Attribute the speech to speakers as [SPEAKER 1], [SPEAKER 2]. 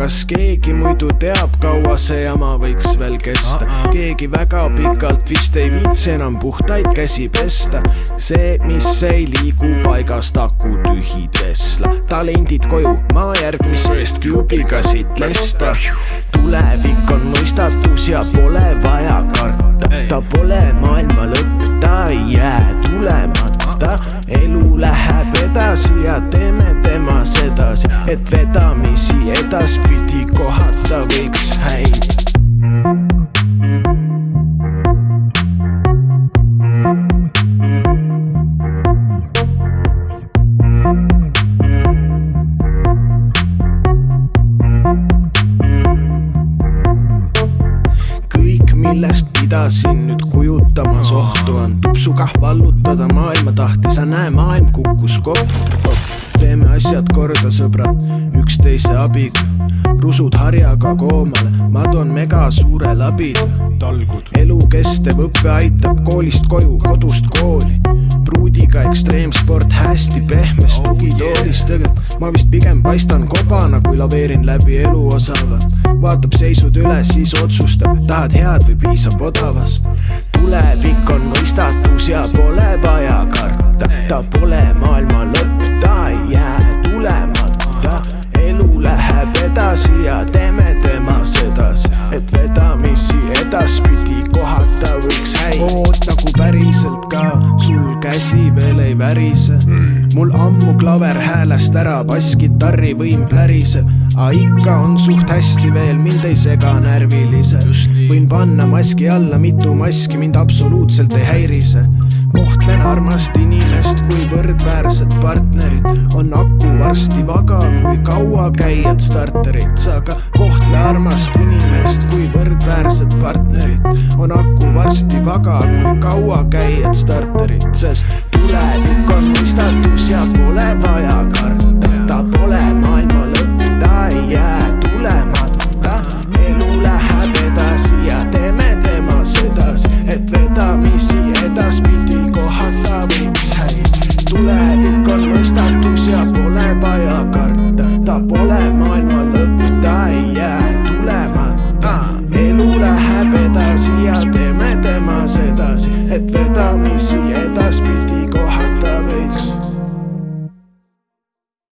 [SPEAKER 1] kas keegi muidu teab, kaua see jama võiks veel kesta? Keegi väga pikalt vist ei viitsi enam puhtaid käsi pesta. See, mis ei liigu paigast, aku tühi Tesla. Talendid koju, maa järgmise eest Cubiga siit lesta. Tulevik on mõistatus ja pole vaja karta. Ta pole maailma lõpp, ta ei jää tulemata. Elu läheb edasi ja teeme tema sedasi, et vedamisi edaspidi kohata võiks häid. Millest pidasin nüüd kujutamas ohtu on tupsuga vallutada maailma tahti. Sa näe, maailm kukkus kokku. Teeme asjad korda, sõbrad, üksteise abiga. Rusud harjaga koomale, ma toon mega suure labida. Elukestev õppe aitab koolist koju, kodust kooli. Pruudiga ekstreemsport hästi pehmes tugitoolist. Ma vist pigem paistan kobana, kui laveerin läbi elu osavalt. Vaatab seisud üle, siis otsustab, tahad head või piisab odavast. Tulevik on mõistatus ja pole vaja karta. Ta pole maailma lõpp, ta ei jää tulemata. Elu läheb edasi ja teeme tema sedasi, et vedamisi edaspidi kohata võiks häid. Oot nagu päriselt ka, sul käsi veel ei värise. Mul ammu klaver häälest ära, basskitarri võim pläriseb. A ikka on suht hästi veel, mind ei sega närvilise. Võin panna maski alla mitu maski, mind absoluutselt ei häirise. Kohtlen armast inimest kui võrdväärset partnerit. On aku varsti vaga, kui kaua käiad starterit. Sa ka kohtle armast inimest kui võrdväärset partnerit. On aku varsti vaga, kui kaua käiad starterit. Sest tulevik on mõistatus ja pole vaja karta.